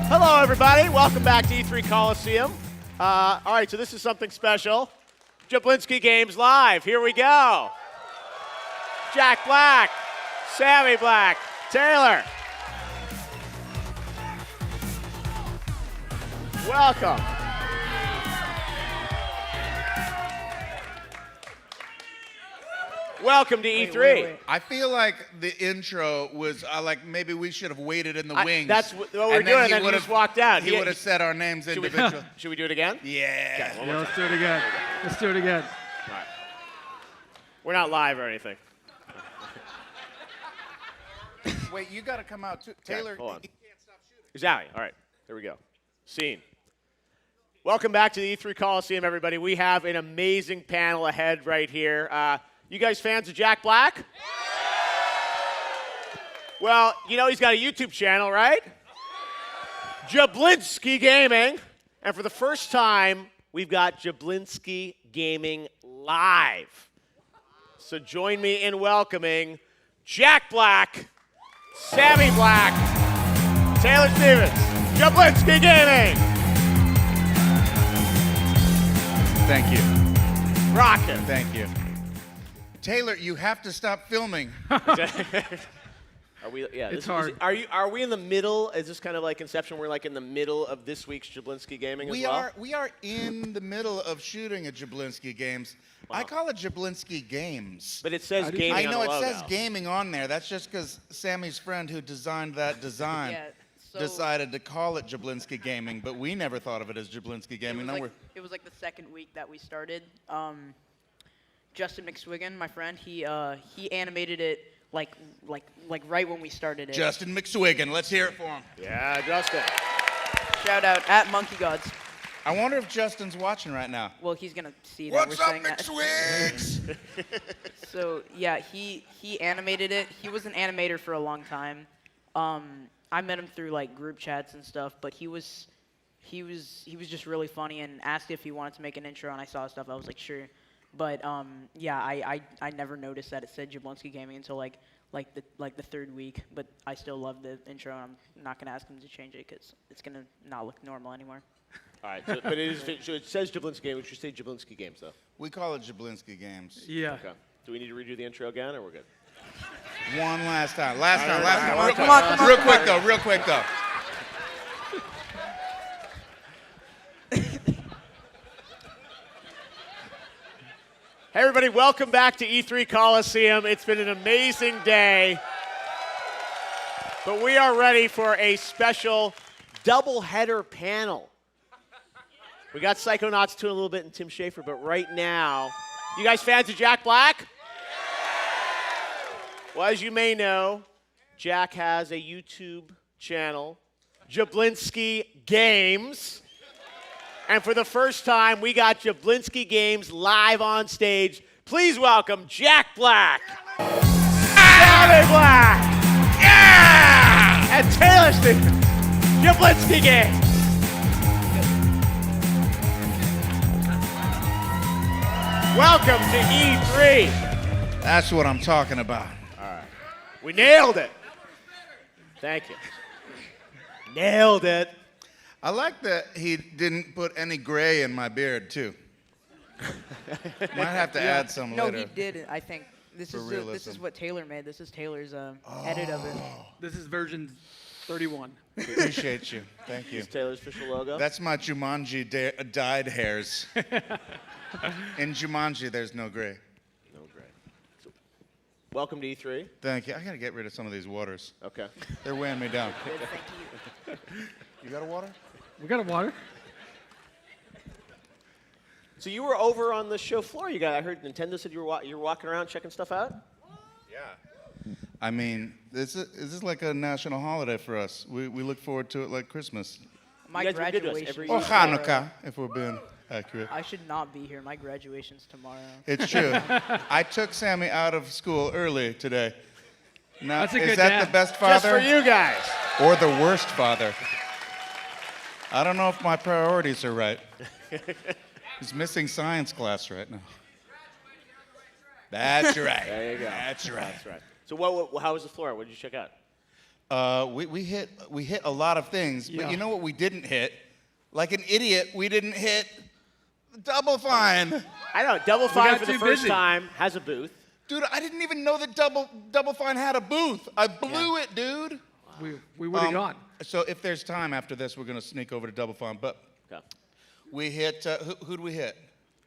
Hello, everybody. Welcome back to E3 Coliseum. All right, so this is something special. Jablinski Games Live. Here we go. Jack Black, Sammy Black, Taylor. Welcome. Welcome to E3. Wait. I feel like the intro was like maybe we should have waited in the wings. That's what we're doing, and then he just walked out. He would have said our names individually. Should we do it again? Yeah. Okay, let's do it again. Let's do it again. All right. We're not live or anything. Wait, you got to come out too. Taylor, hold on. he can't stop shooting. Exactly. All right, there we go. Scene. Welcome back to the E3 Coliseum, everybody. We have an amazing panel ahead right here. You guys fans of Jack Black? Well, you know he's got a YouTube channel, right? Jablinski Gaming. And for the first time, we've got Jablinski Gaming live. So join me in welcoming Jack Black, Sammy Black, Taylor Stevens, Jablinski Gaming. Thank you. Rockin'. Thank you. Taylor, you have to stop filming. Are we? Yeah, it's hard. Are we in the middle? Is this kind of like Inception? We're like in the middle of this week's Jablinski Gaming as well? We are in the middle of shooting a Jablinski Games. Wow. I call it Jablinski Games. But it says gaming I know on the it logo. says gaming on there. That's just because Sammy's friend who designed that design decided to call it Jablinski Gaming, but we never thought of it as Jablinski Gaming. It was like the second week that we started. Justin McSwiggan, my friend, he animated it like right when we started it. Justin McSwiggan, let's hear it for him. Yeah, Justin. Shout out at Monkey Gods. I wonder if Justin's watching right now. Well, he's gonna see that What's we're up, saying that. McSwigs? So yeah, he animated it. He was an animator for a long time. I met him through like group chats and stuff, but he was just really funny and asked if he wanted to make an intro, and I saw his stuff. I was like, sure. But yeah, I never noticed that it said Jablonski Gaming until like the third week. But I still love the intro, and I'm not gonna ask him to change it because it's gonna not look normal anymore. All right, so, but it says Jablinski Games. We should say Jablinski Games though. We call it Jablinski Games. Yeah. Okay. Do we need to redo the intro again, or we're good? One last time. Last time. Come on. Real quick though. Hey, everybody, welcome back to E3 Coliseum. It's been an amazing day. But we are ready for a special double-header panel. We got Psychonauts 2 in a little bit and Tim Schafer, but right now, you guys fans of Jack Black? Well, as you may know, Jack has a YouTube channel, Jablinski Games. And for the first time, we got Jablinski Games live on stage. Please welcome Jack Black, Sammy Black, and Taylor Stevens. Jablinski Games. Welcome to E3. That's what I'm talking about. All right. We nailed it. Thank you. Nailed it. I like that he didn't put any gray in my beard too. Might have to add some No, later. he did. I think this For is realism. what Taylor made. This is Tayl's edit of it. This is version 31. Appreciate you. Thank you. Is Taylor's official logo? That's my Jumanji dyed hairs. In Jumanji, there's no gray. No, great. So, welcome to E3. Thank you. I gotta get rid of some of these waters. Okay. They're weighing me down. Good, thank you. You got a water? We got a water. So you were over on the show floor. I heard Nintendo said you were walking around checking stuff out. Yeah. I mean, this is like a national holiday for us. We look forward to it like Christmas. My You guys been good to us graduation. every Or year. Hanukkah, if we're being accurate. I should not be here. My graduation's tomorrow. It's true. I took Sammy out of school early today. Now, That's a is good that dad. the best Just father for you guys. or the worst father? I don't know if my priorities are right. He's missing science class right now. That's right. There you go. That's right. That's right. So how was the floor? What did you check out? We hit a lot of things, but you know what we didn't hit? Like an idiot, we didn't hit Double Fine. I know. Double Fine got for the too first busy. time has a booth. Dude, I didn't even know that Double Fine had a booth. I blew it, dude. We would have gone. So if there's time after this, we're gonna sneak over to Double Fine. But Okay. we hit. Who'd we hit?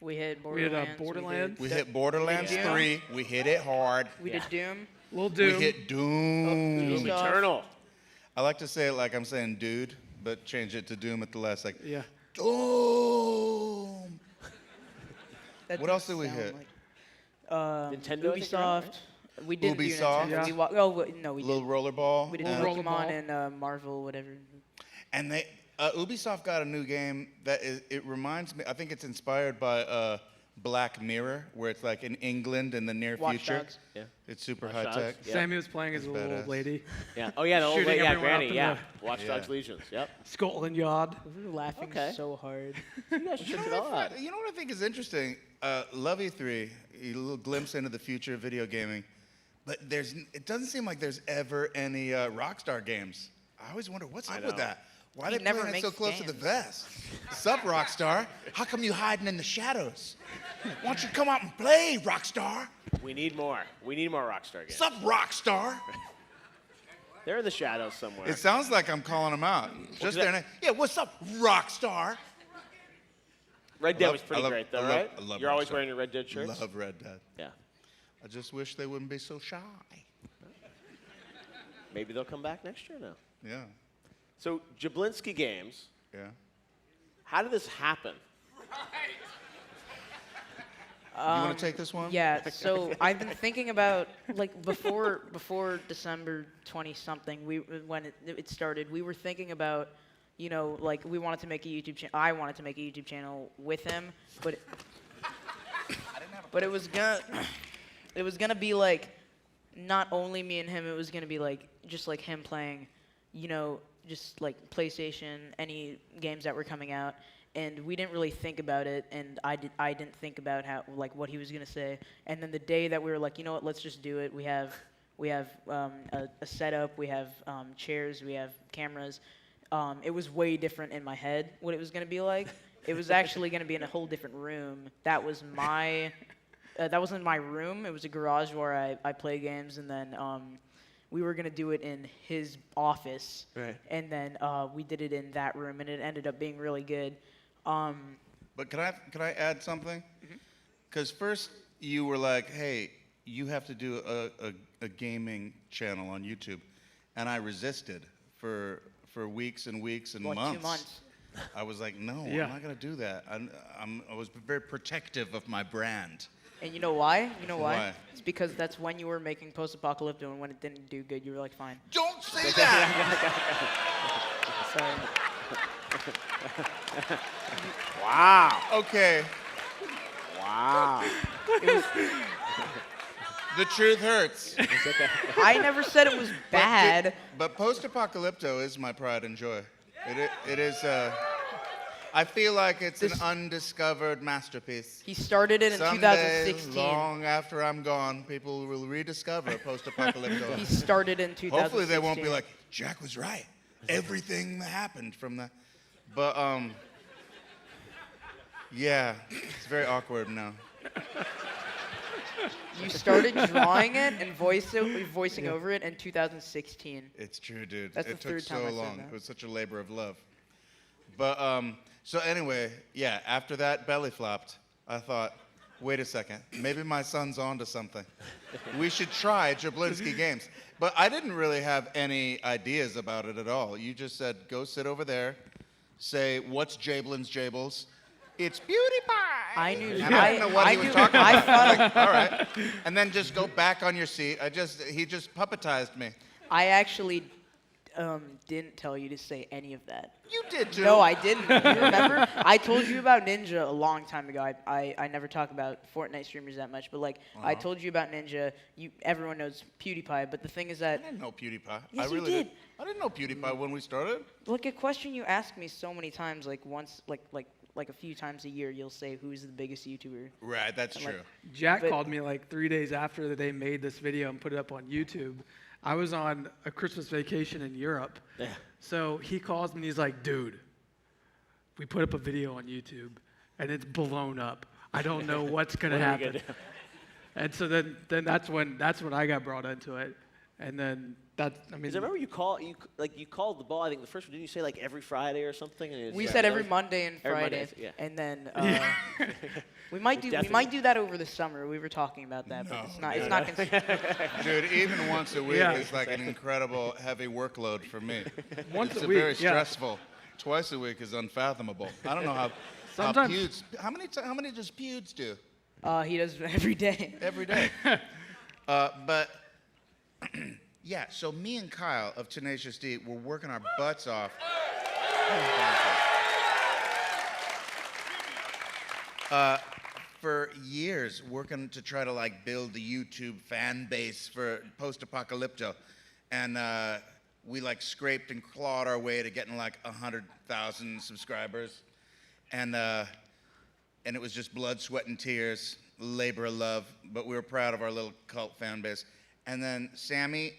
We hit We hit, Borderlands. Borderlands. We hit Borderlands Doom. 3. We hit it hard. We did Doom. We'll do. We hit Doom. Doom Stuff. Eternal. I like to say it like I'm saying dude, but change it to Doom at the last. Like Yeah. Doom. That What else did we sound hit? like- Nintendo, I think you're Ubisoft. right? We didn't do Ubisoft. Nintendo. Yeah. No, we Little did. rollerball. We did Little Pokemon rollerball. and Marvel, whatever. And they Ubisoft got a new game that it reminds me. I think it's inspired by Black Mirror, where it's like in England in the near Watch future. Dogs. Yeah. It's super Watch high Dogs. tech. Yeah. Sammy was playing as a little badass. old lady. Yeah. Oh yeah, the old Shooting lady. Yeah, everyone up Granny. in Yeah. the- Watch Dogs Legions. Yep. Scotland Yard. We were laughing Okay. so hard. You guys checked it all out. You know what I think is interesting? Love E3, a little glimpse into the future of video gaming, but it doesn't seem like there's ever any Rockstar games. I always wonder what's up with know. that. Why He they never playing it so makes close to the games. vest? Sup, Rockstar? How come you hiding in the shadows? Why don't you come out and play, Rockstar? We need more. We need more Rockstar games. Sup, Rockstar? They're in the shadows somewhere. It sounds like I'm calling them out. Just that- their name. Yeah, what's up, Rockstar? Red Dead love- was pretty I love- great, though, I love- right? I love You're always Rockstar. wearing your Red Dead shirts. Love Red Dead. Yeah. I just wish they wouldn't be so shy. Maybe they'll come back next year now. Yeah, So Jablinski Games. yeah. How did this happen? You want to take this one? Yeah, so I've been thinking about like before December 20 something, when it started, we were thinking about, like we wanted to make a YouTube channel. I wanted to make a YouTube channel with him, but it was gonna be like not only me and him. It was gonna be like just like him playing, just like PlayStation, any games that were coming out. And we didn't really think about it, and I didn't think about what he was gonna say. And then the day that we were like, you know what, let's just do it. We have a setup, we have chairs, we have cameras. It was way different in my head what it was gonna be like. It was actually gonna be in a whole different room. That was that wasn't my room. It was a garage where I play games, and then we were gonna do it in his office. Right. And then we did it in that room, and it ended up being really good. But can I add something? Because first you were like, hey, you have to do a gaming channel on YouTube, and I resisted for weeks and weeks and What, months. 2 months? I was like, no, Yeah. I'm not gonna do that. I was very protective of my brand. And you know why? You know why? Why? It's because that's when you were making post-apocalypto, and when it didn't do good, you were like, fine. Don't say that. Sorry. Wow. Okay, Wow. the truth hurts. I never said it was bad. But post-apocalypto is my pride and joy. It is. I feel like it's an undiscovered masterpiece. He started it in Someday, 2016. long after I'm gone, people will rediscover He post-apocalypto. started in 2016. Hopefully, they won't be like, Jack was right. Everything that happened from that. But yeah, it's very awkward now. You started drawing it and voicing over it in 2016. It's true, dude. That's the it took third so time I said long. that. It was such a labor of love. But so anyway, yeah. After that belly flopped, I thought, wait a second, maybe my son's onto something. We should try Jablinski Games. But I didn't really have any ideas about it at all. You just said, go sit over there, say, what's Jablin's Jables? It's Beauty Pie. I knew. And I didn't know what he was talking I about. thought. Like, all right. And then just go back on your seat. He just puppetized me. I actually didn't tell you to say any of that. You did too. No, I didn't. You remember? I told you about Ninja a long time ago. I never talk about Fortnite streamers that much, but like I told you about Ninja. Everyone knows PewDiePie, but the thing is that I didn't know PewDiePie. Yes, I you really did. I didn't know PewDiePie when we started. like a question you ask me so many times, like once, like a few times a year, you'll say who's the biggest YouTuber. Right, that's I'm like, true. Jack But- called me like 3 days after they made this video and put it up on YouTube. I was on a Christmas vacation in Europe. Yeah. So he calls me and he's like, dude, we put up a video on YouTube and it's blown up. I don't know what's going to What are you happen. gonna do? And so then that's when I got brought into it. And then I mean, Because I remember you called the ball. I think the first one, didn't you say like every Friday or something? And We said every Monday and Every Friday, Monday, yeah. and then we might definitely- do that over the summer. We were talking about that, but it's not. Dude, even once a week Yeah. is like an incredible heavy workload for me. Once it's a week, very yeah. stressful. Twice a week is unfathomable. I don't know how Sometimes- Pewds. How many does Pewds do? He does it every day. Every day. But yeah, so me and Kyle of Tenacious D were working our butts off. For years, working to try to like build the YouTube fan base for Post-Apocalypto, and we like scraped and clawed our way to getting like 100,000 subscribers, and it was just blood, sweat, and tears, labor of love, but we were proud of our little cult fan base. And then Sammy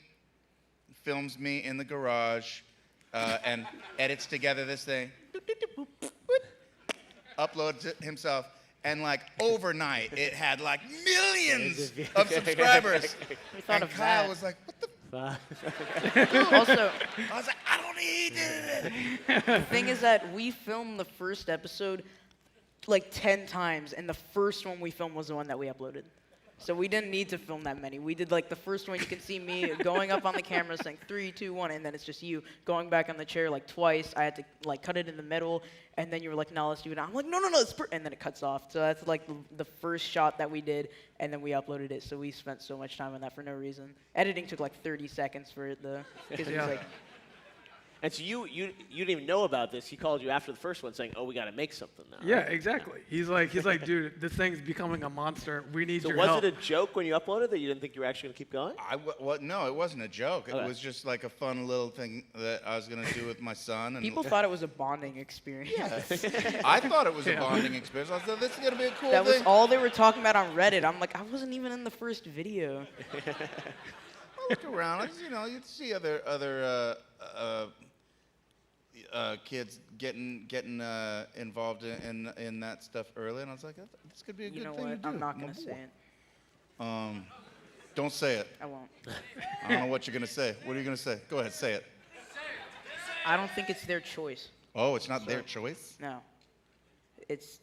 films me in the garage and edits together this thing, uploads it himself, and like overnight it had like millions of subscribers. We thought And of Kyle that. was like, what the Also, I was like, I don't need it. the thing is that we filmed the first episode like 10 times, and the first one we filmed was the one that we uploaded. So we didn't need to film that many. We did like the first one. You can see me going up on the camera saying 3, 2, 1, and then it's just you going back on the chair like twice. I had to like cut it in the middle, and then you were like, "No, let's do it." I'm like, "No, it's and then it cuts off. So that's like the first shot that we did, and then we uploaded it. So we spent so much time on that for no reason. Editing took like 30 seconds for it though, because it was like. And so you didn't even know about this. He called you after the first one saying, "Oh, we got to make something now." yeah, exactly. He's like, dude, this thing's becoming a monster. We need So your was help. it a joke when you uploaded that you didn't think you were actually going to keep going? No, it wasn't a joke. It Okay. was just like a fun little thing that I was gonna do with my son. And People thought it was a bonding experience. I thought it was a bonding experience. I thought this is gonna be a cool That was thing. all they were talking about on Reddit. I'm like, I wasn't even in the first video. I looked around. You'd see other kids getting involved in that stuff early, and I was like, this could be a You good know thing what? to do. I'm not My gonna say boy. it. Don't say it. I won't. I don't know what you're gonna say. What are you gonna say? Go ahead, say it. I don't think it's their choice. Oh, it's not their choice. No. It's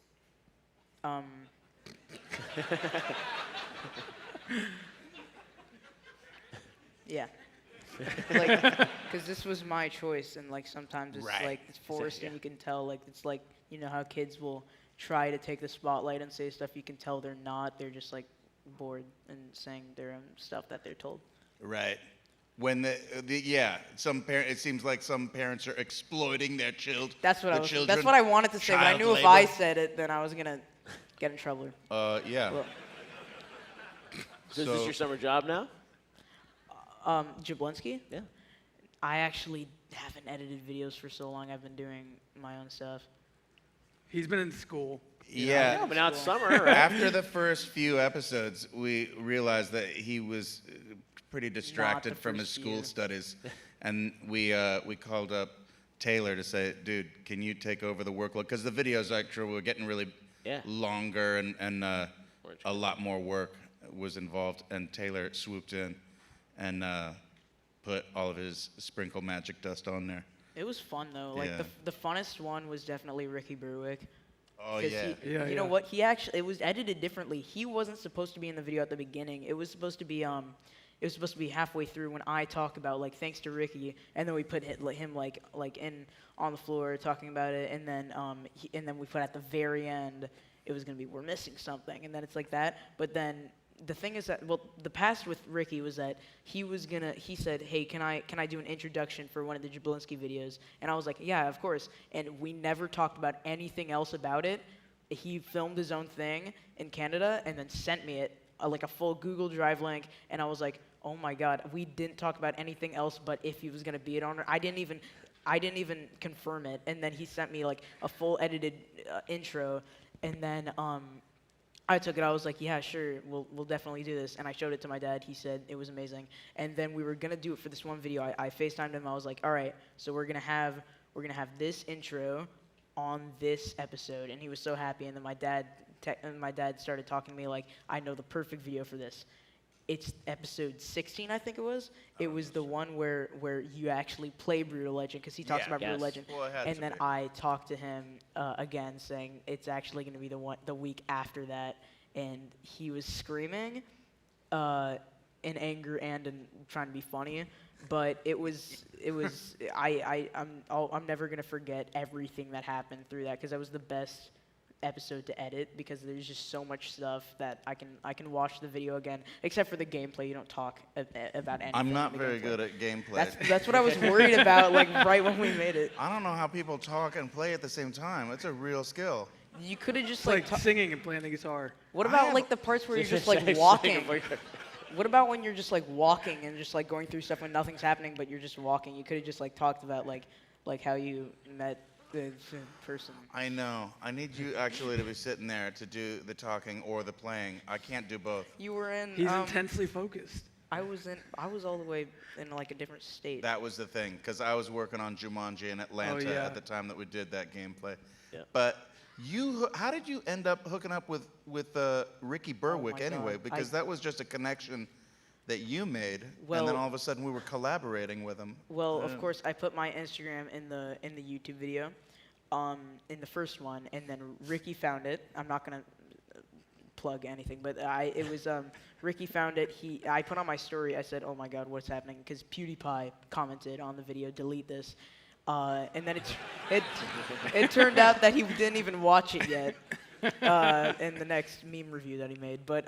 yeah. Like, because this was my choice, and like sometimes it's Right. like it's forced, and you can tell like it's like you know how kids will try to take the spotlight and say stuff. You can tell they're not. They're just like bored and saying their own stuff that they're told. Right. When some parent. It seems like some parents are exploiting their children. That's what That's what I wanted to say, but I child knew if labor. I said it, then I was gonna get in trouble. Yeah. Well, So is this your summer job now? Jablonski? Yeah. I actually haven't edited videos for so long. I've been doing my own stuff. He's been in school. Yeah. No, but now it's summer, right? After the first few episodes, we realized that he was pretty distracted from his first school few. studies, and we called up Taylor to say, "Dude, can you take over the workload?" Because the videos actually were getting really Yeah. longer, and a lot more work was involved. And Taylor swooped in and put all of his sprinkle magic dust on there. It was fun though. Like Yeah. the funnest one was definitely Ricky Berwick. Oh 'Cause yeah. Yeah, you know what? It was edited differently. He wasn't supposed to be in the video at the beginning. It was supposed to be halfway through when I talk about like thanks to Ricky, and then we put him like in on the floor talking about it, and then and then we put at the very end it was gonna be we're missing something, and then it's like that. But then the thing is that the past with Ricky was that he said, hey, can I do an introduction for one of the Jablinski videos? And I was like, yeah, of course. And we never talked about anything else about it. He filmed his own thing in Canada and then sent me it, like a full Google Drive link. And I was like, oh my God, we didn't talk about anything else but if he was gonna be it on. I didn't even confirm it. And then he sent me like a full edited intro. And then I took it. I was like, yeah, sure, we'll definitely do this. And I showed it to my dad. He said it was amazing. And then we were gonna do it for this one video. I FaceTimed him. I was like, all right, so we're gonna have this intro on this episode. And he was so happy. And then my dad started talking to me like, I know the perfect video for this. It's episode 16, I think it was. It was the one where you actually play Brutal Legend, because he talks about Brutal Legend. Well, it had and to then be. I talked to him again, saying it's actually going to be the week after that, and he was screaming in anger and in trying to be funny. But it was I'm never going to forget everything that happened through that, because that was the best episode to edit, because there's just so much stuff that I can watch the video again, except for the gameplay. You don't talk about anything. I'm not in the very gameplay. good at gameplay. That's what I was worried about, like right when we made it. I don't know how people talk and play at the same time. It's a real skill. You could have just It's like singing and playing the guitar. What I about have- like the parts where you're just like Saying walking? like- What about when you're just like walking and just like going through stuff when nothing's happening, but you're just walking? You could have just like talked about like how you met the person. I know. I need you actually to be sitting there to do the talking or the playing. I can't do both. You were in. He's intensely focused. I was all the way in like a different state. That was the thing, because I was working on Jumanji in Atlanta yeah. at the time that we did that gameplay. Yeah. But how did you end up hooking up with Ricky Berwick my anyway? God. Because that was just a connection that you made, Well- and then all of a sudden we were collaborating with him. Well, of course, I put my Instagram in the YouTube video, in the first one, and then Ricky found it. I'm not gonna plug anything, but it was Ricky found it. I put on my story. I said, "Oh my God, what's happening?" Because PewDiePie commented on the video, "Delete this," and then it turned out that he didn't even watch it yet. In the next meme review that he made, but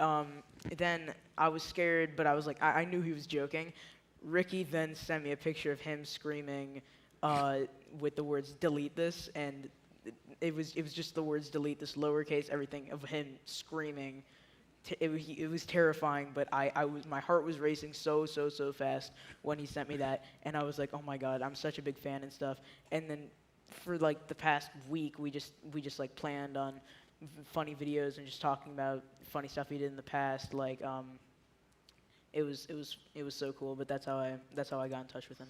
then I was scared, but I was like, I knew he was joking. Ricky then sent me a picture of him screaming with the words "delete this," and it was just the words "delete this," lowercase everything, of him screaming. It was terrifying, but my heart was racing so fast when he sent me that, and I was like, oh my God, I'm such a big fan and stuff. And then for like the past week, we just like planned on funny videos and just talking about funny stuff he did in the past. Like it was so cool. But that's how I got in touch with him.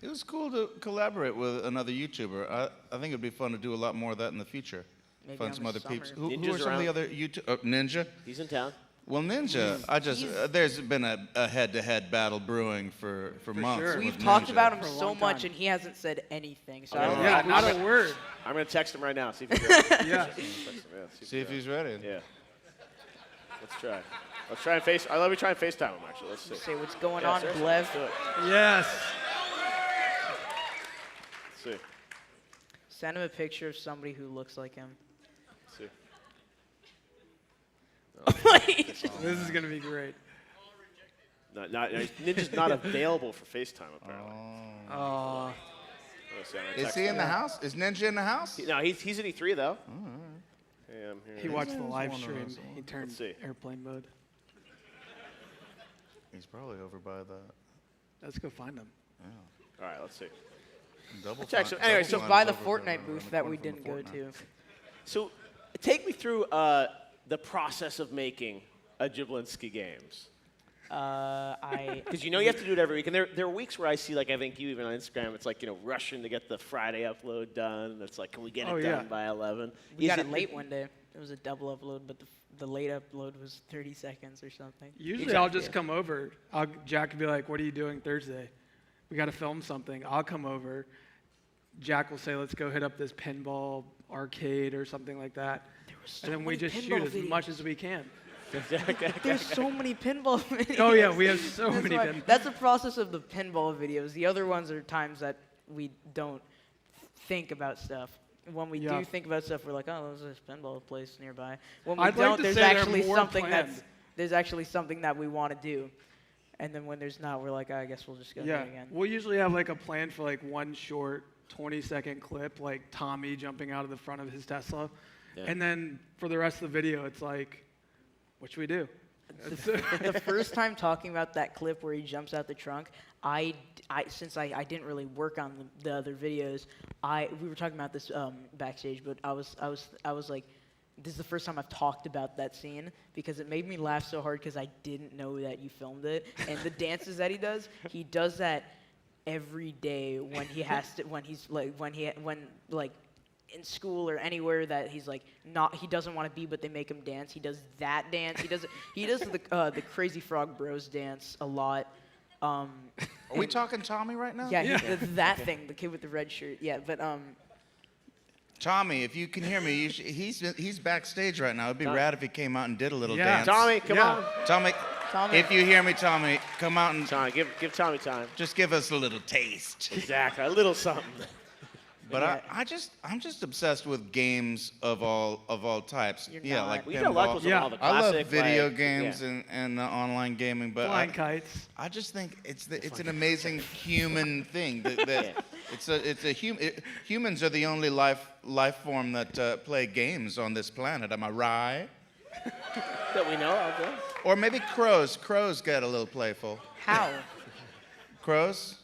It was cool to collaborate with another YouTuber. I think it'd be fun to do a lot more of that in the future. Maybe Find on some the other summer. peeps. Who Ninja's are some of the around. other YouTube? Ninja. He's in town. Well, Ninja, there's been a head-to-head battle brewing for months. sure. with We've talked Ninja. about him For a so long much, time. and he hasn't said anything. So Okay. I don't Yeah, think not we a word. I'm gonna text him right now. See if he's ready. Yeah. Text him, yeah, See if he's ready. Yeah. Let's try. Let's try and let me try and FaceTime him actually. Let's see. say what's going Yeah, on, seriously, Blev. let's do it. Yes. Let's see. Send him a picture of somebody who looks like him. Let's see. This is gonna be great. Ninja's not available for FaceTime apparently. Oh. Let's see, I'm gonna Is text he him. in the house? Is Ninja in the house? No, he's at E3 though. Hey, I'm here. He watched the live one of stream. those. He turned Let's see. airplane mode. He's probably over by the Let's go find him. All right, let's see. double. Check, so fine- anyway, double so fine By is the over Fortnite around booth the that corner we from the didn't go Fortnite. to. So, take me through the process of making a Jablinski Games. Because you have to do it every week, and there are weeks where I see, like, I think you even on Instagram, it's like, rushing to get the Friday upload done, and it's like, can we get Oh, it yeah. done by 11? We got it late one day. It was a double upload, but the late upload was 30 seconds or something. Usually I'll just come over. Jack would be like, "What are you doing Thursday? We got to film something." I'll come over. Jack will say, "Let's go hit up this pinball arcade or something like that," and then we just shoot as much as we can. There's so many pinball videos. Oh yeah, we have so That's many. why- That's the process of the pinball videos. The other ones are times that we don't think about stuff. When we Yeah. do think about stuff, we're like, oh, there's this pinball place nearby. When we I'd like don't, to there's say there are actually more something planned. there's actually something that we want to do. And then when there's not, we're like, I guess we'll just go Yeah, there again. we'll usually have like a plan for like one short 20-second clip, like Tommy jumping out of the front of his Tesla, and then for the rest of the video, it's like, what should we do? The first time talking about that clip where he jumps out the trunk, since I didn't really work on the other videos, we were talking about this backstage, but I was like, this is the first time I've talked about that scene because it made me laugh so hard because I didn't know that you filmed it. And the dances that he does that every day when he has to, when in school or anywhere that he's like he doesn't want to be, but they make him dance. He does that dance. He does the Crazy Frog Bros dance a lot. Are we talking Tommy right now? Yeah, that thing, the kid with the red shirt. Yeah, but Tommy, if you can hear me, he's backstage right now. It'd be rad if he came out and did a little dance. Tommy, come on. Tommy, if you hear me, Tommy, come out and Tommy, give Tommy time. just give us a little taste. Exactly, a little something. But I'm just obsessed with games of all types. You're not. Like We got luck pinball. with Yeah. all the I love classic, video like, games yeah. and online gaming, but Flying kites. I just think it's an amazing human thing. Humans are the only life form that play games on this planet. Am I right? that we know of. Yeah. Or maybe crows. Crows get a little playful. how? Crows?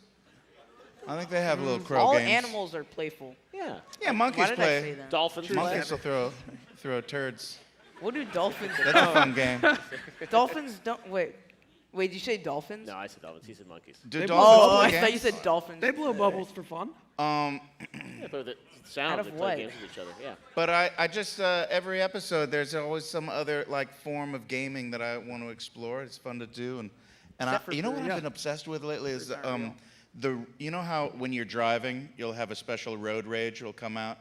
I think they have little crow All games. animals are playful. Yeah. Yeah, monkeys Why did I say play. that? Dolphins. Monkeys will throw turds. What do dolphins do? That's a fun game. Dolphins don't. Wait, did you say dolphins? No, I said dolphins. He said monkeys. Do Oh, dolphins Oh, play I thought you games? said dolphins. They blow bubbles for fun. Yeah, but the sound, Out of they what? play games with each other. Yeah. But I just every episode there's always some other like form of gaming that I want to explore. It's fun to do, and Except for you know what food. I've been obsessed with lately is you know how when you're driving you'll have a special road rage will come out.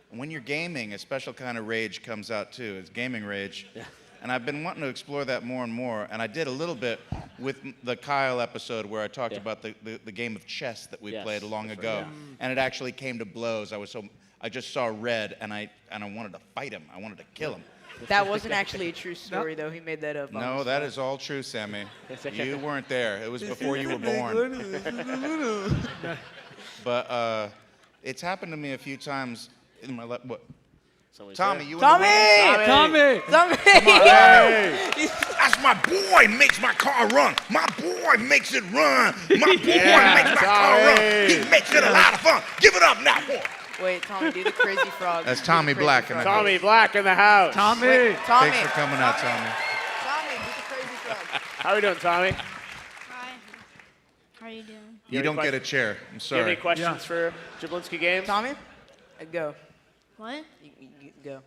When you're gaming, a special kind of rage comes out too. It's gaming rage. Yeah. And I've been wanting to explore that more and more. And I did a little bit with the Kyle episode where I talked about the game of chess that we Yes, played long that's ago. right, And it actually came to blows. I just saw red and I wanted to fight him. I wanted to kill him. That wasn't actually a true story, though. He made that up. on No, the that spot. is all true, Sammy. You weren't there. It was before you were born. But it's happened to me a few times in my life. What? Somebody's Tommy, there. you Tommy! That's my boy makes my car run. My boy makes it run. My boy makes my car run. He makes it a lot of fun. Give it up now, boy. Wait, Tommy, do the crazy frog. That's Do the Tommy crazy Black, frog. and I- Tommy Black in the house. Tommy! Wait, Tommy. Thanks for coming out, Tommy. Tommy, do the crazy frog. How are we doing, Tommy? Hi. How are you doing? You any don't get a questions? chair. I'm Do you have any sorry. questions for Jablinski Games? Tommy, go. What? You go.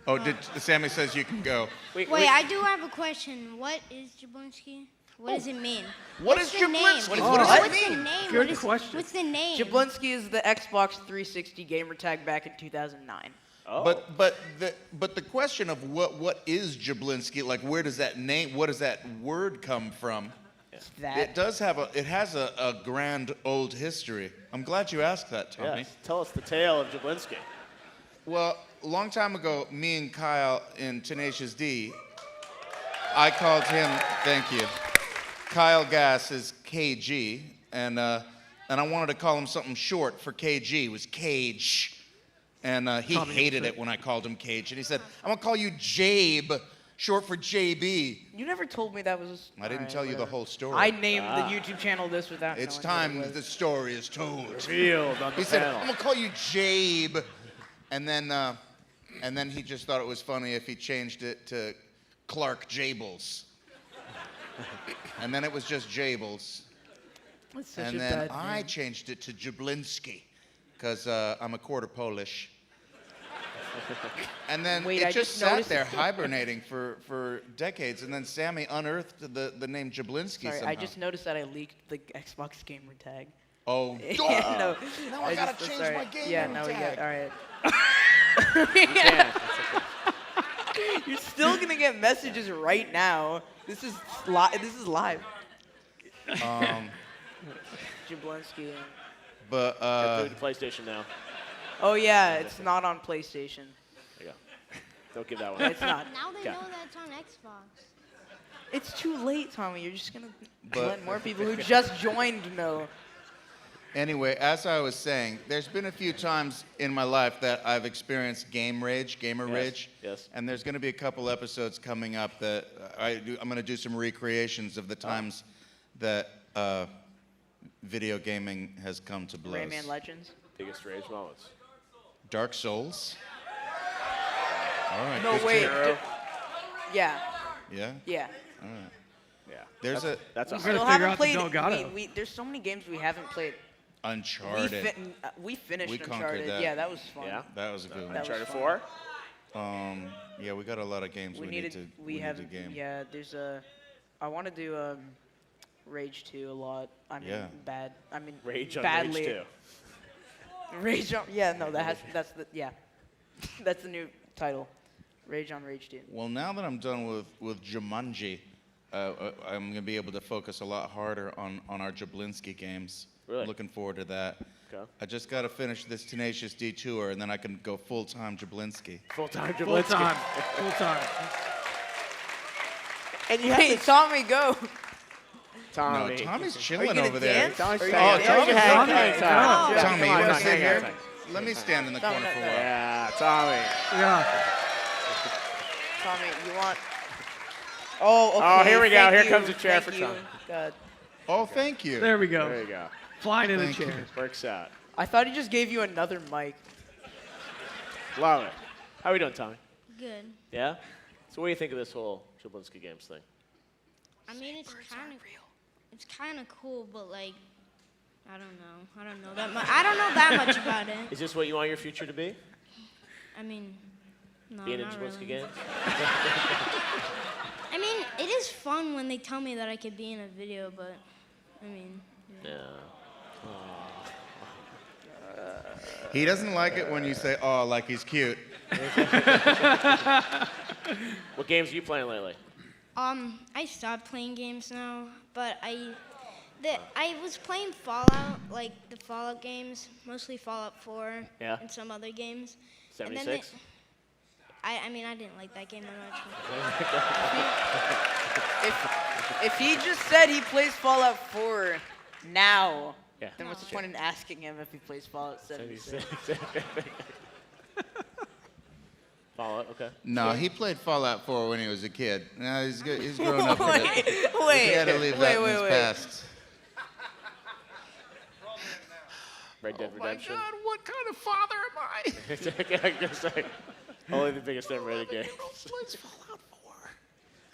Oh, Sammy says you can go. Wait, I do have a question. What is Jablinski? What does it mean? What What's is the name? Jablinski? What does What's it the mean? name? Good question. What's the name? Jablinski is the Xbox 360 gamer tag back in 2009. Oh. But the question of what is Jablinski? Like, where does that name? What does that word come from? That. It has a grand old history. I'm glad you asked that, Tommy. Yes. Tell us the tale of Jablinski. Well, a long time ago, me and Kyle in Tenacious D, I called him. Thank you. Kyle Gass is KG, and I wanted to call him something short for KG. It was Cage, and he hated it when I called him Cage, and he said, "I'm gonna call you Jabe, short for JB." You never told me that was. I didn't Alright, tell you the whatever. whole story. I named the YouTube channel this without. It's knowing time what that it the was. story is told. Revealed on the He said, panel. "I'm gonna call you Jabe," and then he just thought it was funny if he changed it to Clark Jables, and then it was just Jables, That's such and a then bad I name. changed it to Jablinski, because I'm a quarter Polish. And then Wait, it I just just sat noticed- there hibernating for decades, and then Sammy unearthed the name Jablinski Sorry, somehow. I just noticed that I leaked the Xbox gamer tag. Oh, Yeah, no. Now I gotta just- change sorry. my gamer Yeah, no, tag. yeah, all right. Yeah. You're still gonna get messages right now. This is live. Jablonski. But Through the PlayStation now. Oh yeah, it's not on PlayStation. There you go. Don't give that one. It's not. Now they Yeah. know that's on Xbox. It's too late, Tommy. You're just gonna But- let more people who just joined know. Anyway, as I was saying, there's been a few times in my life that I've experienced gamer rage. Yes. And there's going to be a couple episodes coming up that I'm going to do some recreations of the times that video gaming has come to blows. Rayman Legends. Biggest rage moments. Dark Souls. All right. No, good wait. choice. Yeah. Yeah. Yeah. Yeah. There's a That's We all gotta right. Still figure haven't out the played. Elgato. There's so many games we haven't played. Uncharted. We finished We conquered Uncharted. that. Yeah, that was fun. Yeah. That was a good one. That was Uncharted fun. 4. Yeah, we got a lot of games we need to. We need have. to game. Yeah, there's a. I want to do Rage 2 a lot. I mean, Yeah. bad. I mean, Rage on badly. Rage 2. Rage on. Yeah, no, that's the yeah. That's the new title. Rage on Rage 2. Well, now that I'm done with Jumanji, I'm gonna be able to focus a lot harder on our Jablinski games. Really? Looking forward to that. Okay. I just got to finish this Tenacious D tour, and then I can go full-time Jablinski. Full-time Full Jablinski. time. Full time. And you have Hey, to Tommy, go. Tommy. No, Tommy's Are chilling you gonna over there. dance? Tommy's Are you staying. gonna Oh, dance? Tommy, Tommy, hang come on. on. Yeah, Tommy, come you on, want to hang sit on, here? hang on. Let me stand in the corner for a while. Yeah, Tommy. Yeah. Tommy, you want? Oh, okay. Oh, here we go. thank Here you, comes a chair thank for you. Tommy. God. Oh, thank you. There we go. There you go. Flying in a Thank you. chair. Works out. I thought he just gave you another mic. Love it. How are we doing, Tommy? Good. Yeah? So what do you think of this whole Jablinski Games thing? I mean, it's kind of cool, but like, I don't know. I don't know that much. I don't know that much about it. Is this what you want your future to be? I mean, no, Being in not Jablinski really. Games? I mean, it is fun when they tell me that I could be in a video, but I mean, Yeah. He doesn't like it when you say, "Oh, like he's cute." What games are you playing lately? I stopped playing games now, but I was playing Fallout, like the Fallout games, mostly Fallout 4 Yeah. and some other games. And then 76? I mean, I didn't like that game that much. If he just said he plays Fallout 4 now, Yeah. then what's the point in asking him if he plays Fallout 76? Fallout, okay. No, he played Fallout 4 when he was a kid. Now he's good. He's grown up. With it. Wait, He had to leave that in his wait. past. Red Dead Redemption. what kind of father am I? I was gonna say, only the biggest ever rated game. Plays Fallout 4.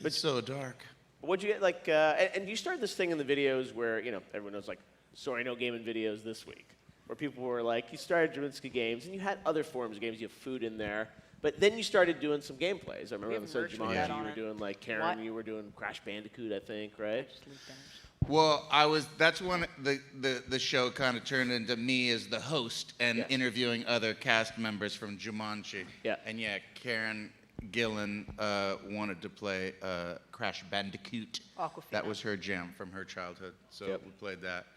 It's so dark. What'd you get, like, and you started this thing in the videos where, you know, everyone knows, like, Sorry No Gaming videos this week, where people were like, you started Jablinski Games, and you had other forms of games, you have food in there, but then you started doing some gameplays. I remember on the have set merch of with Jumanji, that you on were it. doing, like, Karen, What? you were doing Crash Bandicoot, I think, right? Well, that's when the show kind of turned into me as the host and Yes. interviewing other cast members from Jumanji. Yeah. And yeah, Karen Gillan wanted to play Crash Bandicoot. Aquafina. That was her jam from her childhood, so Yep. we played that.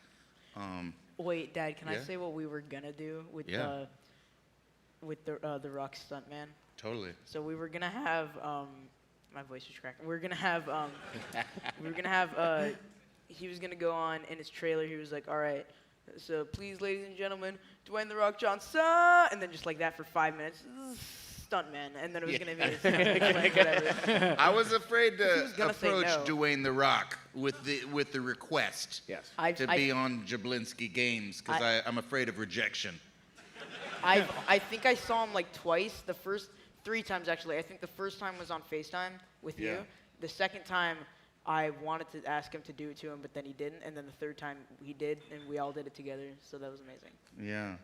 Wait, Dad, can I Yeah. say what we were gonna do with Yeah. the Rock stuntman? Totally. So we were gonna have my voice is cracking. We were gonna have he was gonna go on in his trailer. He was like, "All right, so please, ladies and gentlemen, Dwayne the Rock Johnson," and then just like that for 5 minutes, stuntman, and then it was gonna be his whatever. I was afraid to was gonna say approach no. Dwayne the Rock with the request Yes. to be on Jablinski Games because I'm afraid of rejection. I think I saw him like twice. The first 3 times actually. I think the first time was on FaceTime with Yeah. you. The second time I wanted to ask him to do it to him, but then he didn't. And then the third time he did, and we all did it together. So that was amazing. Yeah,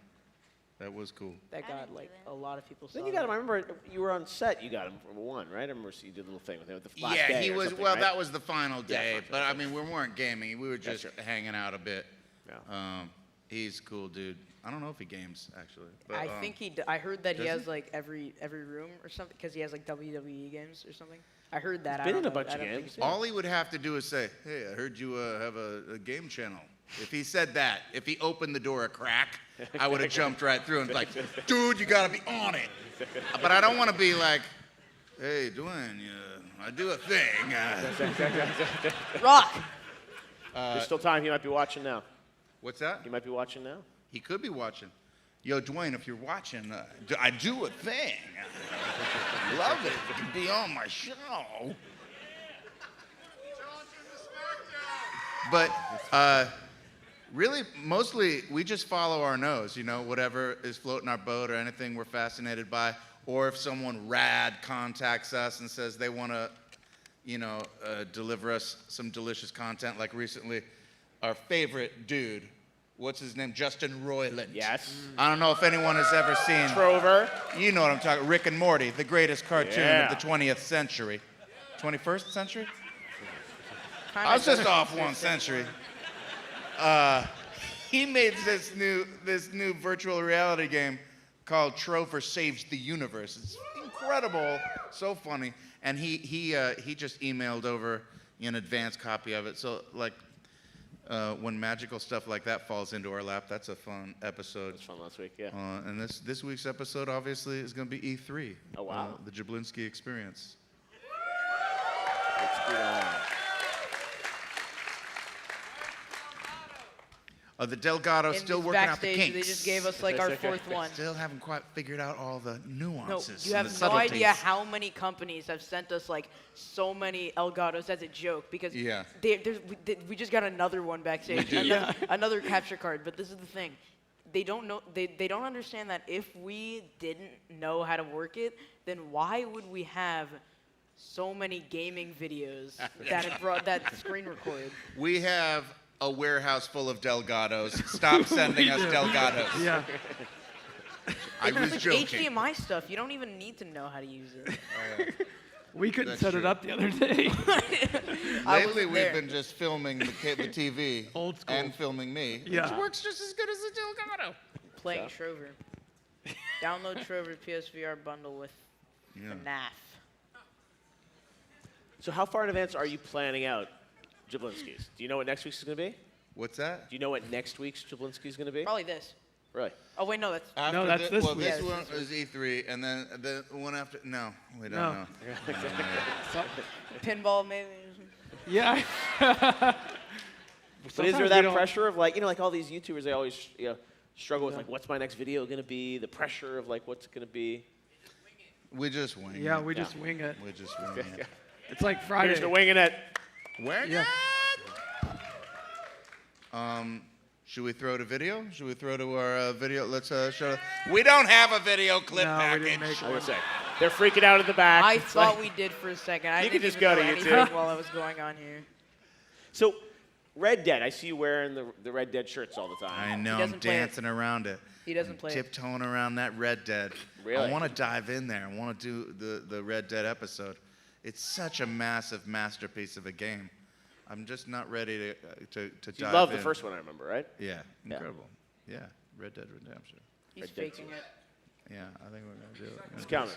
that was cool. That I got didn't do like it. a lot of people. Then saw you got that. him. I remember you were on set. You got him for one, right? I remember you did a little thing with him at the last Yeah, day he or was. something, Well, right? that was the final day, first but I day. mean, we weren't gaming. We were just sure. hanging out a bit. Yeah. He's a cool dude. I don't know if he games actually. But, I think I heard that he does has he? like every room or something because he has like WWE games or something. I heard that. He's I been don't in a know. bunch I of don't think games. so. all he would have to do is say, "Hey, I heard you have a game channel." If he said that, if he opened the door a crack, I would have jumped right through and be like, "Dude, you gotta be on it." But I don't want to be like, "Hey, Dwayne, I do a thing." Rock. There's still time. He might be watching now. What's that? He might be watching now. He could be watching. Yo, Dwayne, if you're watching, I do a thing. Love it. You can be on my show. But really, mostly, we just follow our nose, whatever is floating our boat or anything we're fascinated by. or if someone rad contacts us and says they want to, deliver us some delicious content. Like recently, our favorite dude, what's his name? Justin Roiland. Yes. I don't know if anyone has ever seen. Trover. You know what I'm talking. Rick and Morty, the greatest cartoon of the 20th century. 21st century? I was just off 1 century. He made this new virtual reality game called Trover Saves the Universe. It's incredible, so funny. And he just emailed over an advanced copy of it. So like when magical stuff like that falls into our lap, that's a fun episode. It was fun last week, yeah. And this week's episode obviously is going to be E3. Oh wow. The Jablinski experience. Let's do that. The Delgado In still these working out the backstage, kinks. they just gave us like our fourth one. Still haven't quite figured out all the No, nuances. you and have the no idea subtleties. how many companies have sent us like so many Elgatos as a joke because Yeah. we just got another one backstage, another capture card. But this is the thing, they don't know, they don't understand that if we didn't know how to work it, then why would we have so many gaming videos that screen record? We have a warehouse full of Delgados. Stop sending us Delgados. Yeah. I was It's joking. HDMI stuff. You don't even need to know how to use it. We couldn't That's set true. it up the other day. I Lately, wasn't we've there. been just filming the TV Old school. and filming me, Yeah. which works just as good as the Delgado. Playing Trover. Download Trover PSVR bundle with Yeah. FNAF. So how far in advance are you planning out Jablinski's? Do you know what next week's is going to be? What's that? Do you know what next week's Jablinski's going to be? Probably this. Really? Oh wait, no, that's After that's this well, week. this Yeah, one this is E3, and then the one after. No, we don't No. know. pinball maybe. Yeah. But is there Sometimes we that don't- pressure of like, like all these YouTubers, they always struggle with like, what's my next video going to be? The pressure of like, what's it going to be? We just wing Yeah, it. we just wing it. We just wing it. It's like Here's Friday. the winging it. Wing Yeah. it! Should we throw to video? Should we throw to our video? Let's show. We don't have a video clip No, we package. didn't make I one. would say they're freaking out in the back. I It's thought like- we did for a second. I You didn't can just even go know to anything YouTube. while I was going on here. So, Red Dead. I see you wearing the Red Dead shirts all the time. I know. I'm doesn't play it. dancing around it. He doesn't I'm play it. tiptoeing around that Red Dead. Really? I want to dive in there. I want to do the Red Dead episode. It's such a massive masterpiece of a game. I'm just not ready to You dive love in. the first one, I remember, right? Yeah, incredible. Yeah, Red Dead Redemption. He's Red Dead faking it. Yeah, I think we're gonna do it. It's coming.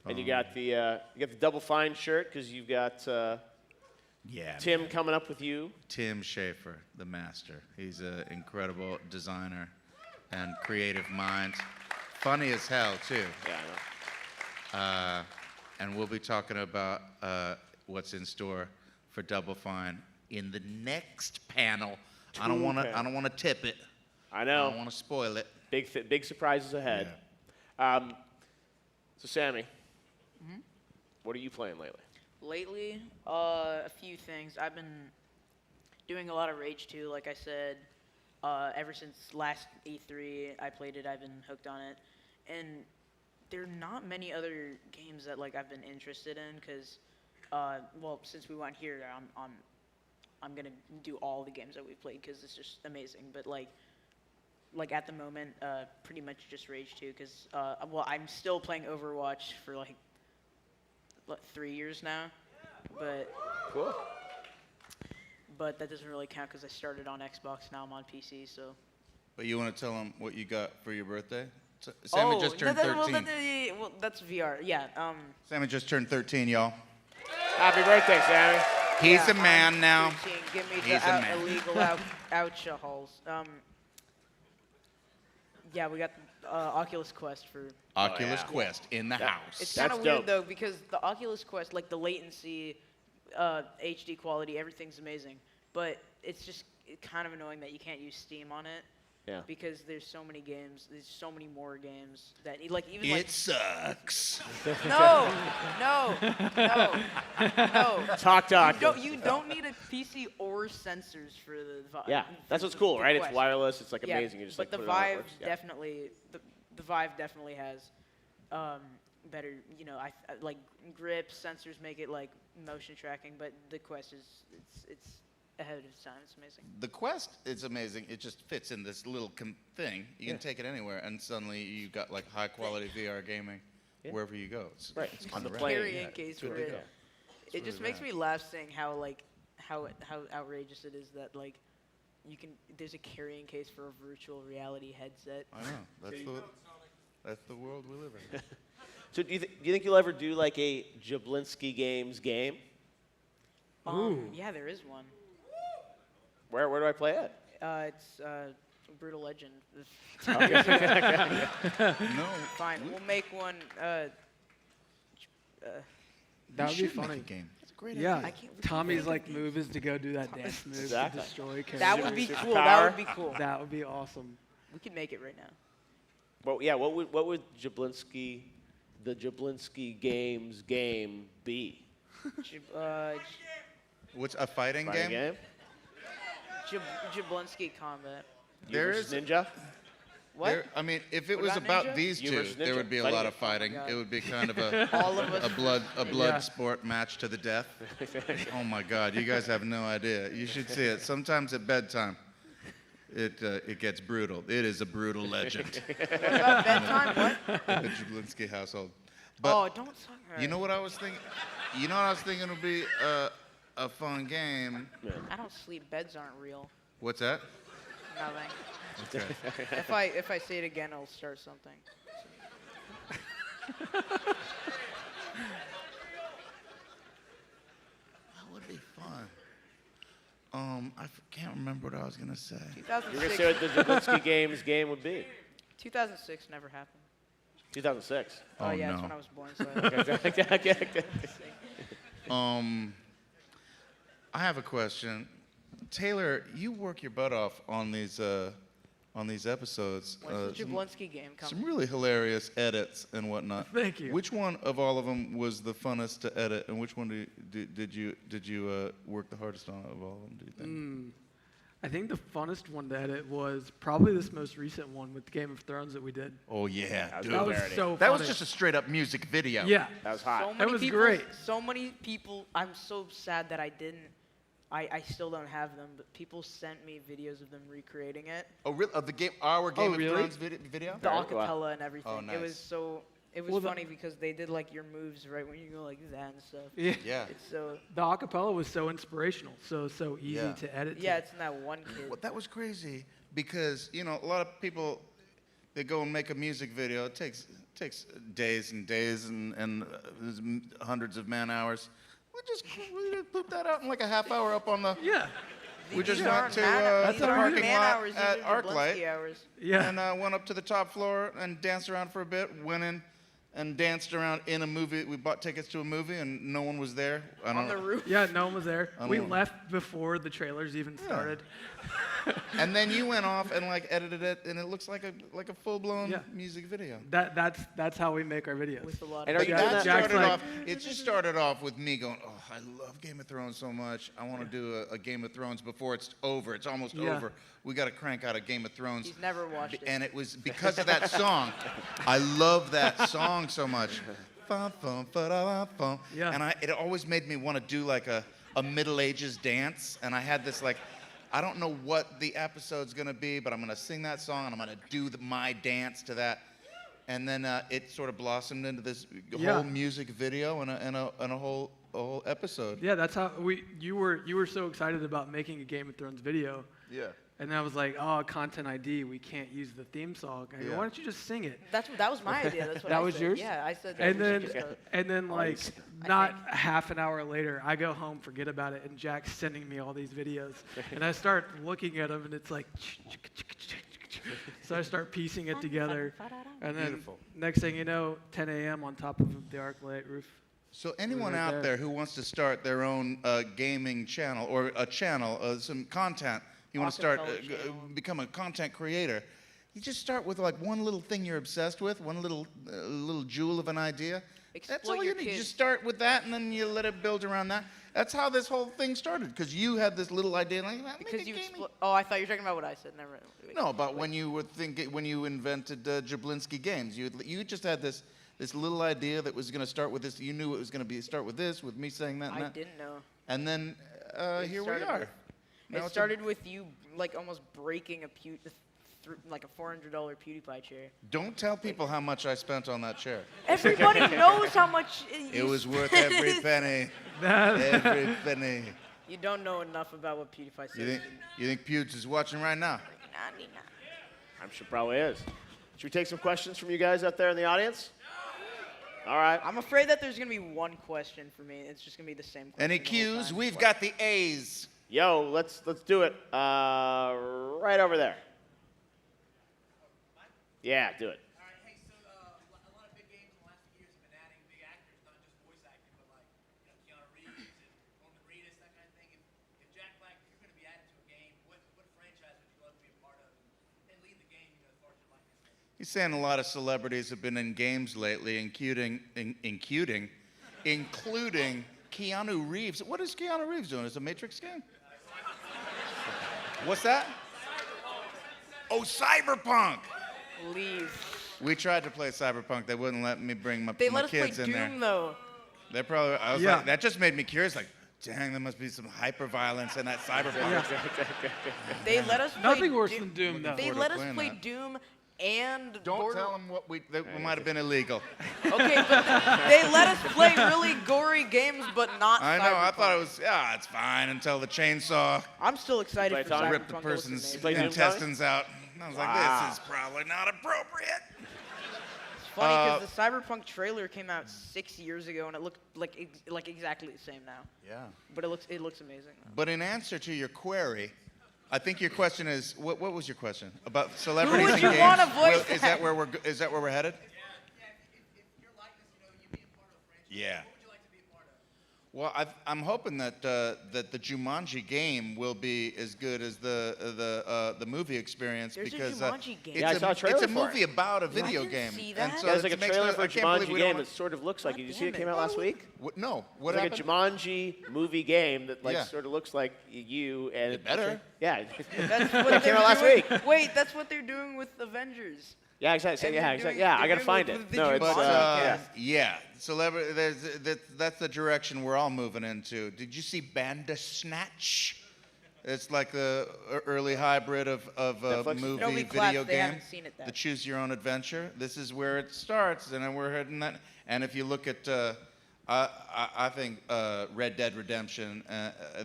And you got the Double Fine shirt because you've got Yeah. Tim man. coming up with you. Tim Schafer, the master. He's an incredible designer and creative mind. Funny as hell too. Yeah, I know. And we'll be talking about what's in store for Double Fine in the next panel. I don't want to tip it. I I know. don't want to spoil it. Big surprises ahead. So, Sammy, what are you playing lately? Lately, a few things. I've been doing a lot of Rage 2, like I said. Ever since last E3, I played it. I've been hooked on it, and there are not many other games that like I've been interested in because, well, since we went here, I'm gonna do all the games that we've played because it's just amazing. But like at the moment, pretty much just Rage 2 because, well, I'm still playing Overwatch for like 3 years now, but Cool. but that doesn't really count because I started on Xbox. Now I'm on PC, so. But you want to tell them what you got for your birthday? Sammy just turned 13. Well, that's VR. Yeah. Sammy just turned 13, y'all. Happy birthday, Sammy. He's yeah, a man I'm now. 13. Give me He's a the man. illegal alcohols. Yeah, we got the Oculus Quest for. Oculus yeah. Quest in the house. It's That's kind of dope. weird though because the Oculus Quest, like the latency, HD quality, everything's amazing, but it's just kind of annoying that you can't use Steam on it. Yeah. Because there's so many games, there's so many more games that like even It sucks. like no. Talk. You don't need a PC or sensors for the Vive. Yeah, that's what's for cool, the right? Quest. It's wireless. It's like Yeah, amazing. You just but like the put it on, it Vive works. Yeah. definitely the Vive definitely has better, like grip sensors make it like motion tracking, but the Quest it's ahead of its time. It's amazing. The Quest is amazing. It just fits in this little thing. You can take it anywhere, and suddenly you've got like high quality VR gaming wherever you go. It's On the kinda plane. Carrying case for it. It just makes me laugh seeing how outrageous it is that like there's a carrying case for a virtual reality headset. I know. That's the world we live in. So do you think you'll ever do like a Jablinski Games game? Yeah, there is one. Where do I play it? It's Brutal Legend. No. Fine, we'll make one. That would be should make funny. a game. It's a great Yeah, idea. Tommy's like move is to go do that dance move Exactly. to destroy characters. That would be cool. That Power. would be cool. That would be awesome. We could make it right now. Well, yeah. What would the Jablinski Games game be? What's a fighting Fighting game? Jablinski Combat. You There versus is- Ninja? What? I mean, if it What was about about Ninja? these You two, versus there Ninja. would be a Fighting lot game. of fighting. God. It would be kind of a All of us. a blood Yeah. sport match to the death. Oh my God, you guys have no idea. You should see it. Sometimes at bedtime, it gets brutal. It is a brutal legend. About bedtime? What? The Jablinski household. But Oh, don't talk. you know what I was thinking? You know what I was thinking would be a fun game. I don't sleep. Beds aren't real. What's that? Nothing. Okay. If I say it again, I'll start something. That would be fun. Can't remember what I was gonna say. You're gonna 2006. say what the Jablinski Games game would be? 2006 never happened. 2006. Oh, yeah, no. that's when I was born. So I have a question. Taylor, you work your butt off on these episodes. when's the Jablinski game some coming? really hilarious edits and whatnot. Thank you. Which one of all of them was the funnest to edit, and which one did you work the hardest on of all of them? Do you think? I think the funnest one to edit was probably this most recent one with Game of Thrones that we did. Oh yeah, That was dude. That was Parody. so funny. That was just a straight up music video. Yeah. That was hot. So many was people, great. So many people. I'm so sad that I didn't. I still don't have them, but people sent me videos of them recreating it. Oh, really? Of the game, our Game of really? Thrones video? The Very cool. acapella and everything. Oh, It was nice. so. It was Well, funny because they did like your moves right when you go like that and stuff. Yeah. Yeah. It's so. The acapella was so inspirational, so easy Yeah. to edit. Yeah, to. it's in that one kid. Well, that was crazy because a lot of people they go and make a music video. It takes days and days and there's hundreds of man hours. We just poop that out in like a half hour up on the. Yeah. We just These went aren't to That's the what I parking mean. man lot hours, these at are ArcLight Jablinski hours. Yeah. and went up to the top floor and danced around for a bit. Went in and danced around in a movie. We bought tickets to a movie and no one was there. I don't On the know. roof. Yeah, no one was there. I We don't- left before the trailers even started. And then you went off and like edited it, and it looks like a full-blown Yeah. music video. That's how we make our videos. With a lot And of. are you But doing that that? Jack's started like- off. It just started off with me going, "Oh, I love Game of Thrones so much. I want to do a Game of Thrones before it's over. It's almost Yeah. over. We got to crank out a Game of Thrones." He's never watched it. And it was because of that song. I love that song so much. Fum, fum, fa-da-da-fum. Yeah. And it always made me want to do like a Middle Ages dance. And I had this like, I don't know what the episode's gonna be, but I'm gonna sing that song and I'm gonna do my dance to that. And then it sort of blossomed into this Yeah. whole music video and a whole episode. Yeah, that's how you were so excited about making a Game of Thrones video. Yeah. And I was like, oh, content ID, we can't use the theme song. I go, Yeah. why don't you just sing it? That was my idea. That's what That I was said. yours? Yeah, I said. And we should then, just go- and then like, Nice. not think. half an hour later, I go home, forget about it, and Jack's sending me all these videos. And I start looking at them, and it's like, so I start piecing it together. And then Beautiful. next thing you know, 10 a.m. on top of the ArcLight roof. So anyone right out there. there who wants to start their own gaming channel or a channel, some content, you want to start, Acapella channel. become a content creator, you just start with like one little thing you're obsessed with, one little jewel of an idea, Exploit That's all your you need. kids. You start with that, and then you let it build around that. That's how this whole thing started, because you had this little idea, like, Because you oh, I thought you were talking about what I said. Never. Wait. No, but when you were when you invented Jablinski Games, you just had this little idea that was going to start with this. You knew it was going to start with this, with me saying that. And I that. didn't know. And then here we started are. with- Now It it's started with you like almost breaking like a $400 PewDiePie chair. Don't tell people how much I spent on that chair. Everybody knows how much. It was worth every penny. Every penny. You don't know enough about what PewDiePie says. You think Pewds is watching right now? I'm sure probably is. Should we take some questions from you guys out there in the audience? All right. I'm afraid that there's gonna be one question for me. It's just gonna be the same question. Any the whole cues? time. We've got the A's. Yo, let's do it. Right over there. Yeah, do it. All right, hey, so a lot of big games in the last few years have been adding big actors, not just voice acting, but like, Keanu Reeves and Norman Reedus, that kind of thing. If Jack Black, if you're going to be added to a game, what franchise would you love to be a part of and lead the game, as far as your likeness goes? He's saying a lot of celebrities have been in games lately, including Keanu Reeves. What is Keanu Reeves doing? Is it a Matrix game? What's that? Oh, Cyberpunk. Leave. We tried to play Cyberpunk. They wouldn't let me bring my They let us play kids in there. Doom though. They're probably. I was Yeah. like, that just made me curious. Like, dang, there must be some hyper violence in that Cyberpunk. They let us play Nothing worse Doom. than Doom, though. They forward to let us playing play that. Doom and Don't Border- tell them what we might have been illegal. Okay, but they let us play really gory games, but not. I know. I Cyberpunk. thought it was. Yeah, it's fine until the chainsaw I'm still excited Play for Tom? Cyberpunk. ripped the It looks person's amazing. Play Doom, intestines out. I was Wow. like, this is probably not appropriate. It's funny because the Cyberpunk trailer came out 6 years ago, and it looked like exactly the same now. Yeah. But it looks amazing. But in answer to your query, I think your question is what was your question about celebrities would in you games? wanna voice Is that where we're headed? Yeah, if your likeness, you being part of a franchise, Yeah. what would you like to be a part of? Well, I'm hoping that that the Jumanji game will be as good as the movie experience There's a because Jumanji game? Yeah, I saw a trailer it's a for movie it. about a video didn't game. see And that. so Yeah, there's like a it makes trailer me- for I a can't believe Jumanji we don't game wanna- that sort of looks like. God Did you see it damn came it. out last week? What, no, what It's like happened? a Jumanji movie game that Yeah. sort of looks like you and It better. Yeah. That's what That came they're out last doing. week. Wait, that's what they're doing with Avengers. Yeah, exactly. And Yeah, they're exactly. doing- Yeah, I they're gotta doing find with it. the No, it's But Jumanji yeah. celebrity. That's the direction we're all moving into. Did you see Bandersnatch? It's like the early hybrid of a Netflix? movie Nobody video clapped, they game. haven't seen it, though. The choose your own adventure. This is where it starts, and then we're heading that. And if you look at, I think Red Dead Redemption,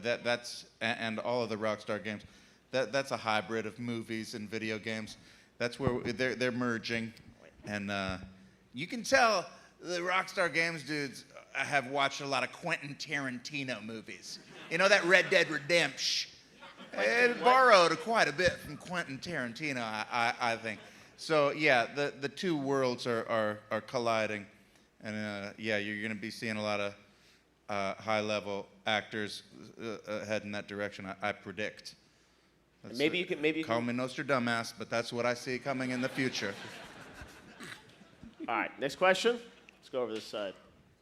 that's and all of the Rockstar games, that's a hybrid of movies and video games. That's where they're merging, and you can tell the Rockstar Games dudes have watched a lot of Quentin Tarantino movies. You know that Red Dead Redemption. It borrowed quite a bit from Quentin Tarantino, I think. So yeah, the two worlds are colliding, and yeah, you're going to be seeing a lot of high-level actors head in that direction. I predict. That's Maybe you can. Call me Nostradamus, but that's what I see coming in the future. All right, next question. Let's go over this side.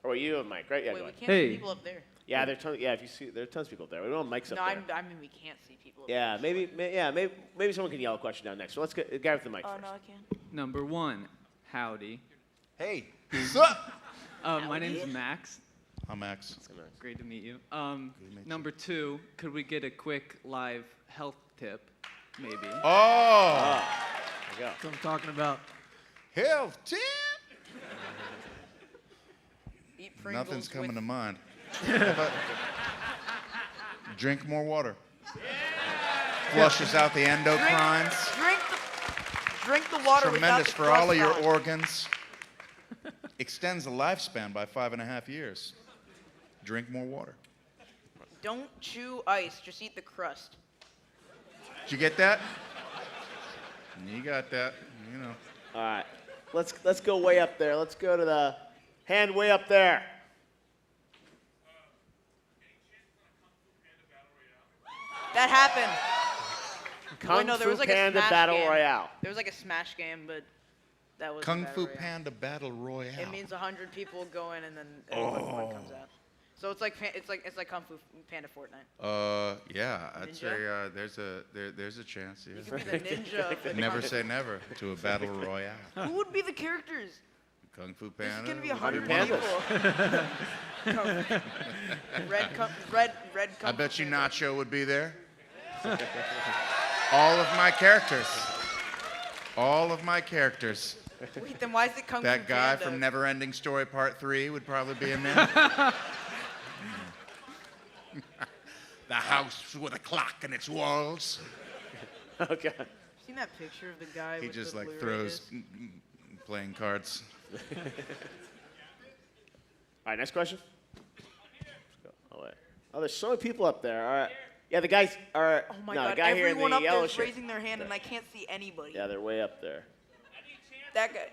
Or you and Mike, right? Yeah, Wait, go we ahead. can't Hey. see people up there. Yeah, if you see, there are tons of people up there. We don't have mics up No, there. I mean we can't see people. Up Yeah, maybe someone can yell a question down next. So let's get a guy with the mic there. Oh first. no, I can't. Number one, howdy. Hey, what's up? My name's Max. I'm Max. Great to meet you. to meet you. Number two, could we get a quick live health tip, maybe? Oh, There you go. That's what I'm talking about. health tip. Eat Pringles Nothing's coming with, to mind. But drink more water. Flushes out the endocrines. Drink the water without Tremendous the for all of your crust on. organs. Extends the lifespan by 5.5 years. Drink more water. Don't chew ice. Just eat the crust. Did you get that? You got that. You know. All right, let's go way up there. Let's go to the hand way up there. That happened. Kung Wait, no, there Fu was like a Panda Smash Battle game. Royale. There was like a Smash game, but That was Kung the Fu Battle Royale. Panda Battle Royale. It means 100 people go in and then one comes out. So it's like Kung Fu Panda Fortnite. Yeah, I'd Ninja? say there's a chance. You Yeah. could be the ninja. Of the Never Kung say never to a battle royale. Fu. Who would be the characters? Kung Fu There's Panda. gonna be would be 100 one of people. them. Red. I bet you Nacho would be there. All of my characters. All of my characters. Wait, then why is it Kung Fu That guy Panda? from Neverending Story Part 3 would probably be in there. The house with a clock in its walls. Okay. Seen that picture of the guy He with just the like Blu-ray throws disc? playing cards. All right, next question. Oh, wait. Oh, there's so many people up there. All right. Yeah, the guys are. Oh my no, god, the guy here in everyone the up there yellow is shirt. raising their hand and I can't see anybody. Yeah, they're way up there. That guy.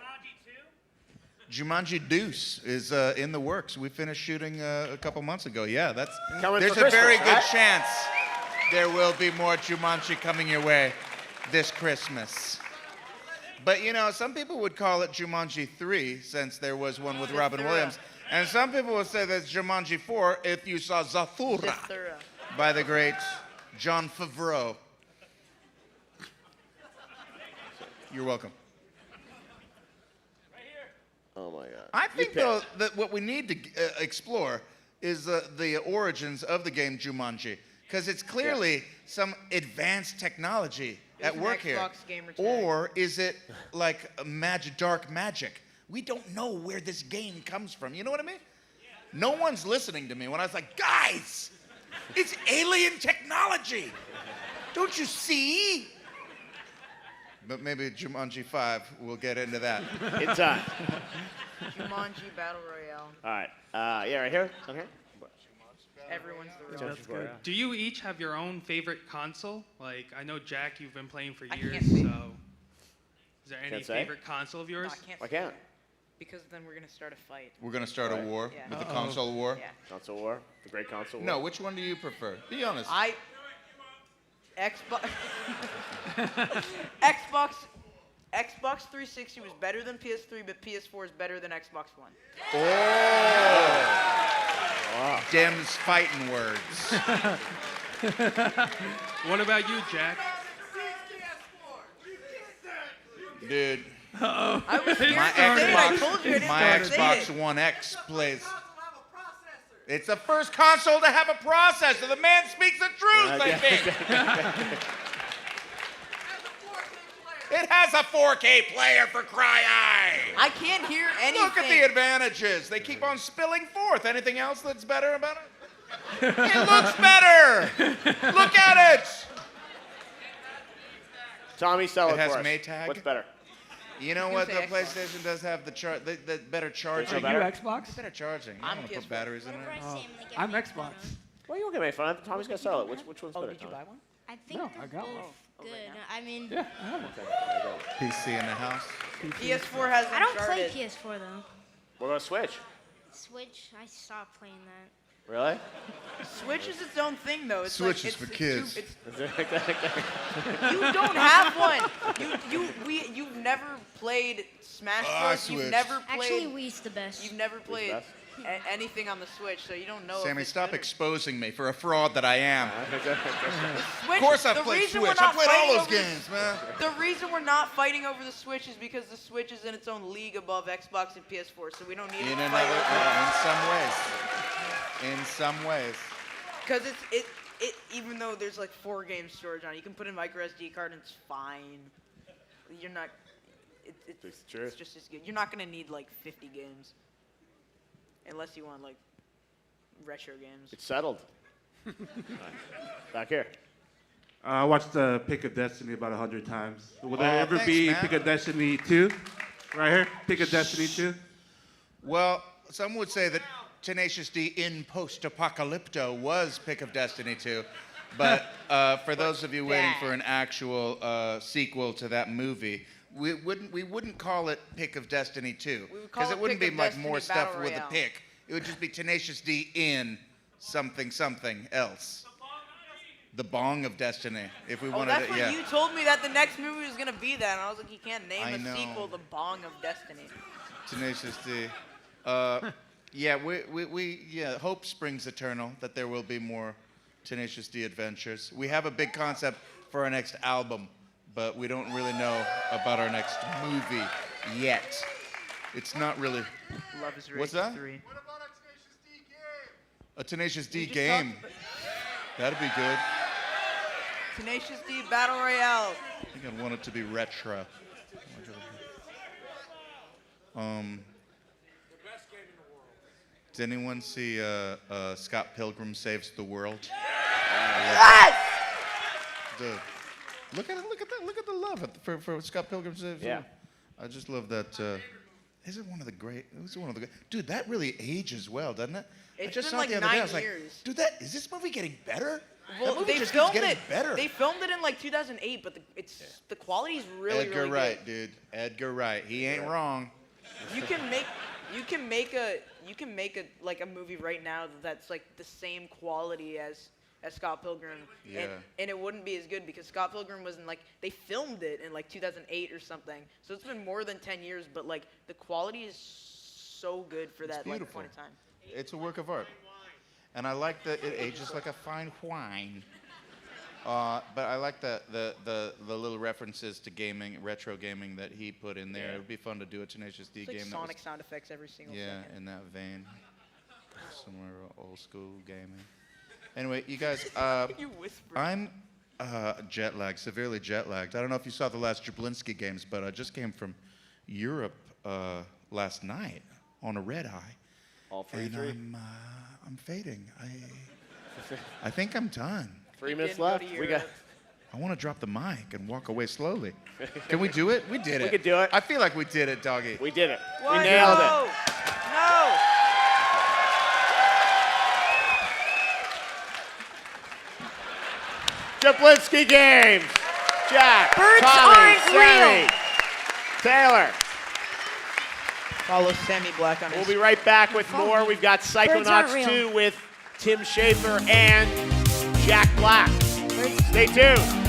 Jumanji Deuce is in the works. We finished shooting a couple months ago. Yeah, Coming there's for a very Christmas, good right? chance there will be more Jumanji coming your way this Christmas. But you know, some people would call it Jumanji 3 since there was one with Robin Zathura. Williams. And some people would say that's Jumanji 4 if you saw Zathura Zathura. by the great John Favreau. You're welcome. Oh my God. I You think, picked. though, that what we need to explore is the origins of the game Jumanji, because it's clearly some advanced technology It was at an work here. Xbox gamer tag. Or is it like dark magic? We don't know where this game comes from. You know what I mean? No one's listening to me when I was like, guys, it's alien technology. Don't you see? But maybe Jumanji 5, we'll get into that. In time. Jumanji Battle Royale. All right. Yeah, right here. On here. Everyone's the real. That's good. Do you each have your own favorite console? Like, I know, Jack, you've been playing for I years, can't say. so is there any Can't say? favorite console of No, yours? I can't Why say can't? that, because then we're gonna start a fight. We're going to start a Right. war Yeah. with the console war. Yeah. Console war. The great console war. No, which one do you prefer? Be honest. Xbox 360 was better than PS3, but PS4 is better than Xbox One. Dem's fighting words. What about you, Jack? Dude, I was scared my to say it. I told you I didn't my want to say Xbox it. One X plays. It's the first console to have a processor. The man speaks the truth, I think. It has a 4K player for cry eye. I can't hear anything. Look at the advantages. They keep on spilling forth. Anything else that's better about it? It looks better. Look at it. Tommy, sell it It has for us. Maytag? What's better? You know I what? was The gonna say PlayStation does have the better charging. Are you better? Xbox? Better charging. I I'm don't want to put PS4. batteries in Whatever there. I say, I'm gonna get I'm made Xbox. fun of. Well, you won't get made fun of. Tommy's gonna sell it. Which one's Oh, better? did you Tommy? buy one? I think No, they're I got both one. good. right now? I mean, Yeah, I have one. PC in the house. PS4 has I don't play Uncharted. PS4 though. We're gonna switch. Switch, I stopped playing that. Really? Switch is its own thing, though. It's Switch like, is for it's kids. You don't have one. You've never played Smash Oh, I Bros. You've switched. never played. Actually, Wii's the best. You've never played best? anything on the Switch, so you don't know. Sammy, if it's stop good or- exposing me for a fraud that I am. Switch, Of course I've the played reason Switch. we're not I've played all fighting those over the- games, man. The reason we're not fighting over the Switch is because the Switch is in its own league above Xbox and PS4, so we don't need In to another, fight over in some ways. In some ways. because it even though there's like 4 game storage on it, you can put in micro SD card and it's fine. You're not. It's true. It's just as good. You're not gonna need like 50 games, unless you want like retro games. It's settled. Back here. I watched Pick of Destiny about 100 times. Will there ever thanks, be man. Pick of Destiny 2? Right here? Pick of Destiny 2? Well, some would say that Tenacious D in Post-Apocalypto was Pick of Destiny 2. But for those of you waiting for an actual sequel to that movie, we wouldn't call it Pick of Destiny 2. We would call Because it it wouldn't Pick be of like Destiny more stuff Battle with a Royale. pick. It would just be Tenacious D in something else. the bong of destiny. If we Oh, wanted that's it, when yeah. you told me that the next movie was gonna be that, and I was like, you can't name I a know. sequel The Bong of Destiny. Tenacious D. Yeah, yeah, hope springs eternal that there will be more Tenacious D adventures. We have a big concept for our next album, but we don't really know about our next movie yet. It's not really. Love is Rage What's that? 3. A Tenacious D We just game. talked That'd be good. Tenacious D Battle Royale. I think I'd want it to be retro. Did anyone see Scott Pilgrim Saves the World? Yes! Dude, look at the love for Scott Pilgrim Saves the Yeah. World. I just love that. Is it one of the great? Is it one of the great? Dude, that really ages well, doesn't it? I It's just been saw like it the other day. I 9 was like, years. dude, is this movie getting better? Well, that movie they just filmed keeps getting it. better. They filmed it in like 2008, but the quality is really, Edgar really Wright, dude. Edgar Wright. He ain't wrong. good. You can make a like a movie right now that's like the same quality as Scott Pilgrim, Yeah. and it wouldn't be as good because Scott Pilgrim was in like they filmed it in like 2008 or something. So it's been more than 10 years, but like the quality is so good for that like beautiful. point in time. It's a work of art. And I like that it ages like a fine wine. But I like the little references to gaming, retro gaming that he put in there. Yeah. It would be fun to do a Tenacious D It's like game. Sonic sound effects every single Yeah, second. in that vein. Somewhere old school gaming. Anyway, you guys, You whisper. I'm jet lagged, severely jet lagged. I don't know if you saw the last Jablinski Games, but I just came from Europe last night on a red eye. All And 43. I'm fading. I think I'm done. 3 minutes didn't go left. to We got. Europe. I want to drop the mic and walk away slowly. Can we do it? We did it. We could do it. I feel like we did it, doggy. We did it. What? We nailed No! it. No! Jablinski Games. Jack, Birds Tommy, aren't Sammy, real. Taylor. Follow Sammy Black on We'll be right back with more. We've got Psychonauts 2 with Tim Schafer and Jack Black. Stay tuned.